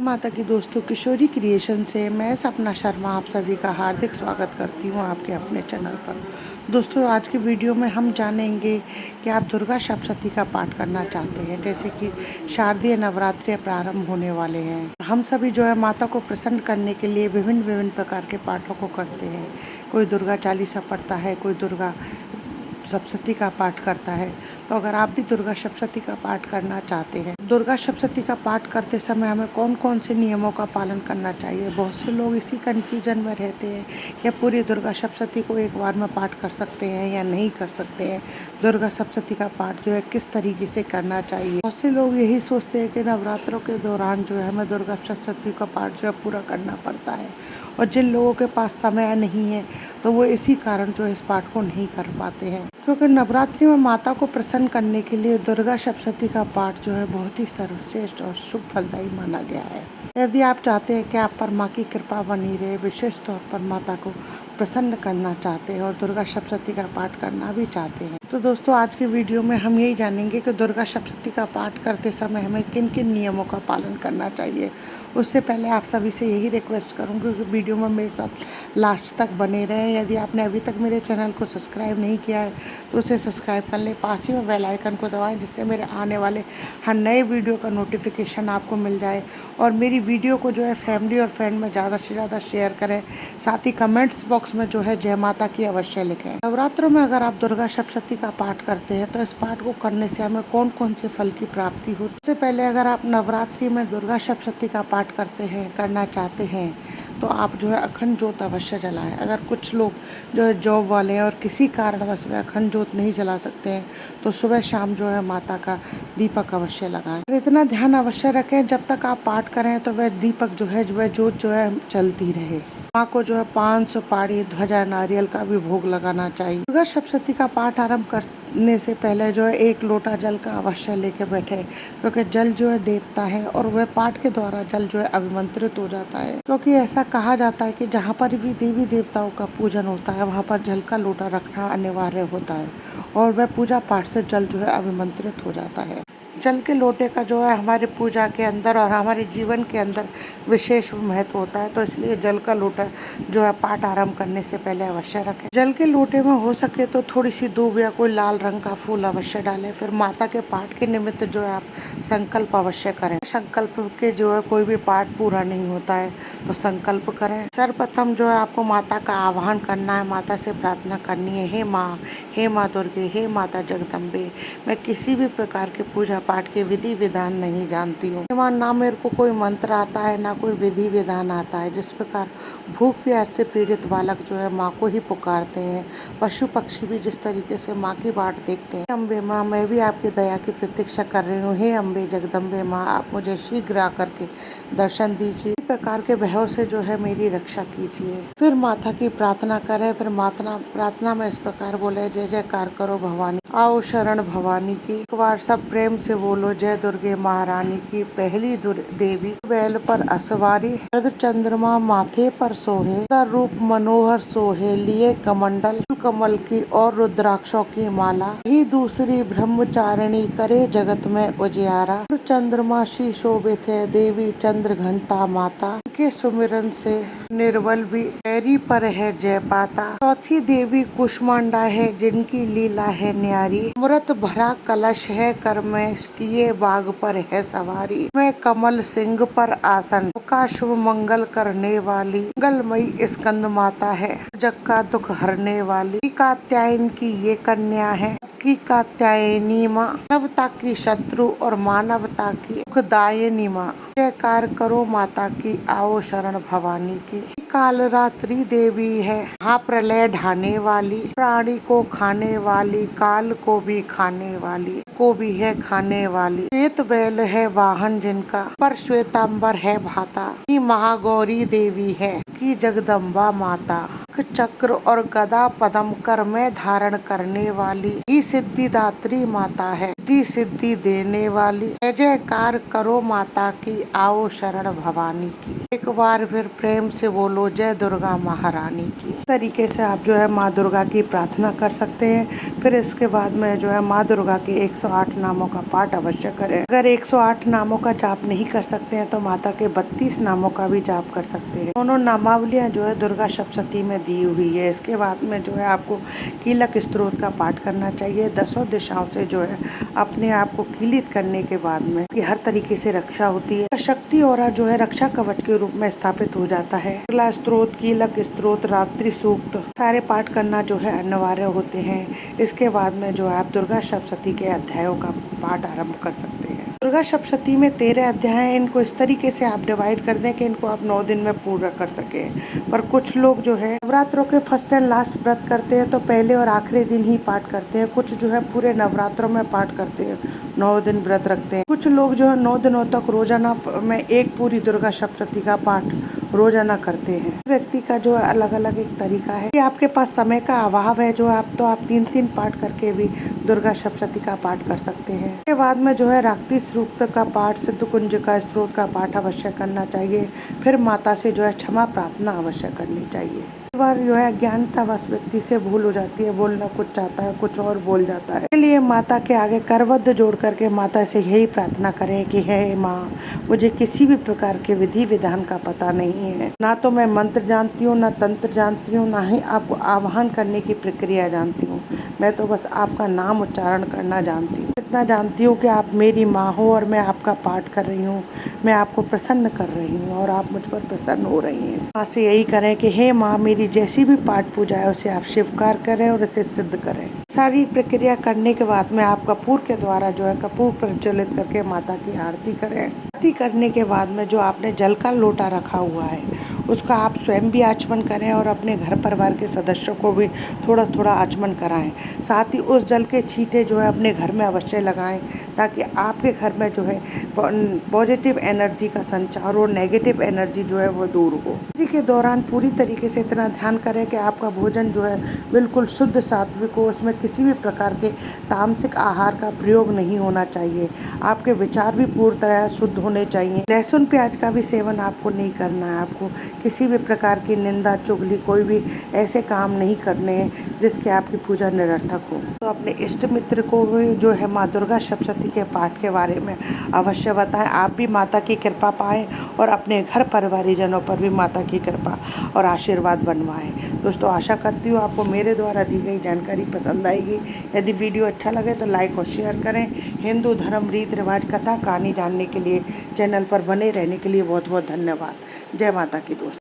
माता की दोस्तों, किशोरी क्रिएशन से मैं सपना शर्मा आप सभी का हार्दिक स्वागत करती हूँ आपके अपने चैनल पर। दोस्तों, आज की वीडियो में हम जानेंगे कि आप दुर्गा सप्तशती का पाठ करना चाहते हैं, जैसे कि शारदीय नवरात्रि प्रारंभ होने वाले हैं। हम सभी जो है माता को प्रसन्न करने के लिए विभिन्न विभिन्न प्रकार के पाठों को करते हैं। कोई दुर्गा चालीसा पढ़ता है, कोई दुर्गा सप्तशती का पाठ करता है। तो अगर आप भी दुर्गा सप्तशती का पाठ करना चाहते हैं, दुर्गा सप्तशती का पाठ करते समय हमें कौन कौन से नियमों का पालन करना चाहिए। बहुत से लोग इसी कन्फ्यूजन में रहते हैं कि पूरी दुर्गा सप्तशती को एक बार में पाठ कर सकते हैं या नहीं कर सकते हैं। दुर्गा सप्तशती का पाठ जो है किस तरीके से करना चाहिए। बहुत से लोग यही सोचते हैं कि नवरात्रों के दौरान जो है हमें दुर्गा सप्तशती का पाठ जो है पूरा करना पड़ता है, और जिन लोगों के पास समय नहीं है तो वो इसी कारण जो है इस पाठ को नहीं कर पाते हैं। क्योंकि नवरात्रि में माता को प्रसन्न करने के लिए दुर्गा सप्तशती का पाठ जो है बहुत ही सर्वश्रेष्ठ और शुभ फलदायी माना गया है। यदि आप चाहते हैं कि आप पर माँ की कृपा बनी रहे, विशेष तौर पर माता को प्रसन्न करना चाहते हैं और दुर्गा सप्तशती का पाठ करना भी चाहते हैं, तो दोस्तों आज की वीडियो में हम यही जानेंगे कि दुर्गा सप्तशती का पाठ करते समय हमें किन किन नियमों का पालन करना चाहिए। उससे पहले आप सभी से यही रिक्वेस्ट करूँगी कि वीडियो में मेरे साथ लास्ट तक बने रहें। यदि आपने अभी तक मेरे चैनल को सब्सक्राइब नहीं किया है तो उसे सब्सक्राइब कर लें, पास ही में बेल आइकन को दबाएं, जिससे मेरे आने वाले हर नए वीडियो का नोटिफिकेशन आपको मिल जाए। और मेरी वीडियो को जो है फैमिली और फ्रेंड में ज़्यादा से ज़्यादा शेयर करें। साथ ही कमेंट्स बॉक्स में जो है जय माता की अवश्य लिखें। नवरात्रों में अगर आप दुर्गा सप्तशती का पाठ करते हैं तो इस पाठ को करने से हमें कौन कौन से फल की प्राप्ति होती है। सबसे पहले अगर आप नवरात्रि में दुर्गा सप्तशती का पाठ करना चाहते हैं तो आप जो है अखंड ज्योत अवश्य जलाएं। अगर कुछ लोग जो है जॉब वाले हैं और किसी कारणवश वे अखंड ज्योत नहीं जला सकते हैं तो सुबह शाम जो है माता का दीपक अवश्य लगाएं। और इतना ध्यान अवश्य रखें, जब तक आप पाठ करें तो वह दीपक जो है वह ज्योत जो है चलती रहे। माँ को जो है 5 सुपारी, ध्वजा, नारियल का भी भोग लगाना चाहिए। दुर्गा सप्तशती का पाठ आरंभ करने से पहले जो है 1 लोटा जल का अवश्य लेके बैठे, क्योंकि जल जो है देवता है और वह पाठ के द्वारा जल जो है अभिमंत्रित हो जाता है। क्योंकि ऐसा कहा जाता है कि जहाँ पर भी देवी देवताओं का पूजन होता है वहाँ पर जल का लोटा रखना अनिवार्य होता है, और वह पूजा पाठ से जल जो है अभिमंत्रित हो जाता है। जल के लोटे का जो है हमारे पूजा के अंदर और हमारे जीवन के अंदर विशेष महत्व होता है, तो इसलिए जल का लोटा जो है पाठ आरंभ करने से पहले अवश्य रखें। जल के लोटे में हो सके तो थोड़ी सी दूब या कोई लाल रंग का फूल अवश्य डालें। फिर माता के पाठ के निमित्त जो है आप संकल्प अवश्य करें। संकल्प के जो है कोई भी पाठ पूरा नहीं होता है तो संकल्प करें। सर्वप्रथम जो है आपको माता का आह्वान करना है, माता से प्रार्थना करनी है, हे माँ दुर्गे, हे माता जगदम्बे, मैं किसी भी प्रकार के पूजा पाठ के विधि विधान नहीं जानती हूँ। ना मेरे को कोई मंत्र आता है, ना कोई विधि विधान आता है। जिस प्रकार भूख प्यास से पीड़ित बालक जो है माँ को ही पुकारते हैं, पशु पक्षी भी जिस तरीके से माँ की बाट देखते हैं। अम्बे माँ, मैं भी आपकी दया की प्रतीक्षा कर रही हूँ। हे अम्बे जगदम्बे माँ, आप मुझे शीघ्र आकर के दर्शन दीजिए। इस प्रकार के भयों से जो है मेरी रक्षा कीजिए। फिर माता की प्रार्थना करें। फिर प्रार्थना में इस प्रकार बोले, जय जयकार करो भवानी, आओ शरण भवानी की। एक बार सब प्रेम से बोलो, जय दुर्गे महारानी की। पहली देवी बैल पर असवारी, अर्ध चंद्रमा माथे पर सोहे, रूप मनोहर सोहे, लिए कमंडल कमल की और रुद्राक्षों की माला। ही दूसरी ब्रह्मचारिणी, करे जगत में उजियारा। चंद्रमा शी शोभित है, देवी चंद्र घंटा माता, के सुमिरन से निर्बल भी पैरी पर है जय पाता। चौथी देवी कुष्मांडा है, जिनकी लीला है न्यारी। अमृत भरा कलश है, कर में किए बाग पर है सवारी। मैं कमल सिंह पर आसन, का शुभ मंगल करने वाली, मंगलमयी स्कंद माता है, जग का दुख हरने वाली। कात्यायन की ये कन्या है, की कात्यायनी माँ, मानवता की शत्रु और मानवता की सुखदायिनी माँ। जयकार करो माता की, आओ शरण भवानी की। कालरात्रि देवी है, महाप्रलय ढाने वाली, प्राणी को खाने वाली, काल को भी खाने वाली, को भी है खाने वाली। श्वेत बैल है वाहन जिनका, पर श्वेतांबर है भाता। की महागौरी देवी है, की जगदम्बा माता। चक्र और गदा पद्म कर में धारण करने वाली ही सिद्धिदात्री माता है, सिद्धि सिद्धि देने वाली। जय जयकार करो माता की, आओ शरण भवानी की। एक बार फिर प्रेम से बोलो जय दुर्गा महारानी की। इस तरीके से आप जो है माँ दुर्गा की प्रार्थना कर सकते हैं। फिर इसके बाद में जो है माँ दुर्गा के 108 नामों का पाठ अवश्य करें। अगर 108 नामों का जाप नहीं कर सकते हैं तो माता के 32 नामों का भी जाप कर सकते हैं। दोनों नामावलियाँ जो है दुर्गा सप्तशती में दी हुई है। इसके बाद में जो है आपको कीलक स्त्रोत का पाठ करना चाहिए। 10 दिशाओं से जो है अपने आप को कीलित करने के बाद में कि हर तरीके से रक्षा होती है। शक्ति और जो है रक्षा कवच के रूप में स्थापित हो जाता है। अगला स्त्रोत, कीलक स्त्रोत, रात्रि सूक्त सारे पाठ करना जो है अनिवार्य होते हैं। इसके बाद में जो है आप दुर्गा सप्तशती के अध्यायों का पाठ आरंभ कर सकते हैं। दुर्गा सप्तशती में 13 अध्याय हैं। इनको इस तरीके से आप डिवाइड कर दें कि इनको आप 9 दिन में पूरा कर सके। पर कुछ लोग जो है नवरात्रों के फर्स्ट एंड लास्ट व्रत करते हैं तो पहले और आखिरी दिन ही पाठ करते हैं। कुछ जो है पूरे नवरात्रों में पाठ करते हैं, 9 दिन व्रत रखते हैं। कुछ लोग जो है 9 दिनों तक रोजाना में एक पूरी दुर्गा सप्तशती का पाठ रोजाना करते हैं। व्यक्ति का जो है अलग अलग एक तरीका है कि आपके पास समय का अभाव है जो आप 3-3 पाठ करके भी दुर्गा सप्तशती का पाठ कर सकते हैं। इसके बाद में जो है रात्रि सूक्त का पाठ, सिद्ध कुंजिका स्त्रोत का पाठ अवश्य करना चाहिए। फिर माता से जो है क्षमा प्रार्थना अवश्य करनी चाहिए। कई बार जो है अज्ञानतावश व्यक्ति से भूल हो जाती है, बोलना कुछ चाहता है कुछ और बोल जाता है। इसलिए माता के आगे करबद्ध जोड़ करके माता से यही प्रार्थना करें कि हे माँ, मुझे किसी भी प्रकार के विधि विधान का पता नहीं है। ना तो मैं मंत्र जानती हूँ, ना तंत्र जानती हूँ, ना ही आपको आह्वान करने की प्रक्रिया जानती हूँ। मैं तो बस आपका नाम उच्चारण करना जानती हूँ। इतना जानती हूँ कि आप मेरी माँ हो और मैं आपका पाठ कर रही हूँ, मैं आपको प्रसन्न कर रही हूँ और आप मुझ पर प्रसन्न हो रही हैं। माँ से यही करें कि हे माँ, मेरी जैसी भी पाठ पूजा है उसे आप स्वीकार करें और उसे सिद्ध करें। सारी प्रक्रिया करने के बाद में आप कपूर के द्वारा जो है कपूर प्रज्वलित करके माता की आरती करें। आरती करने के बाद में जो आपने जल का लोटा रखा हुआ है उसका आप स्वयं भी आचमन करें और अपने घर परिवार के सदस्यों को भी थोड़ा थोड़ा आचमन कराएं। साथ ही उस जल के छींटे जो है अपने घर में अवश्य लगाएं ताकि आपके घर में जो है पॉजिटिव एनर्जी का संचार और नेगेटिव एनर्जी जो है वो दूर हो। इसी के दौरान पूरी तरीके से इतना ध्यान करें कि आपका भोजन जो है बिल्कुल शुद्ध सात्विक हो, उसमें किसी भी प्रकार के तामसिक आहार का प्रयोग नहीं होना चाहिए। आपके विचार भी पूरी तरह शुद्ध होने चाहिए। लहसुन प्याज का भी सेवन आपको नहीं करना है। आपको किसी भी प्रकार की निंदा चुगली कोई भी ऐसे काम नहीं करने हैं जिसके आपकी पूजा निरर्थक हो। तो अपने इष्ट मित्र को भी जो है माँ दुर्गा सप्तशती के पाठ के बारे में अवश्य बताएं। आप भी माता की कृपा पाएं और अपने घर परिवारीजनों पर भी माता की कृपा और आशीर्वाद बनवाएं। दोस्तों, आशा करती हूँ आपको मेरे द्वारा दी गई जानकारी पसंद आएगी। यदि वीडियो अच्छा लगे तो लाइक और शेयर करें। हिंदू धर्म, रीति रिवाज, कथा कहानी जानने के लिए चैनल पर बने रहने के लिए बहुत बहुत धन्यवाद। जय माता की दोस्तों।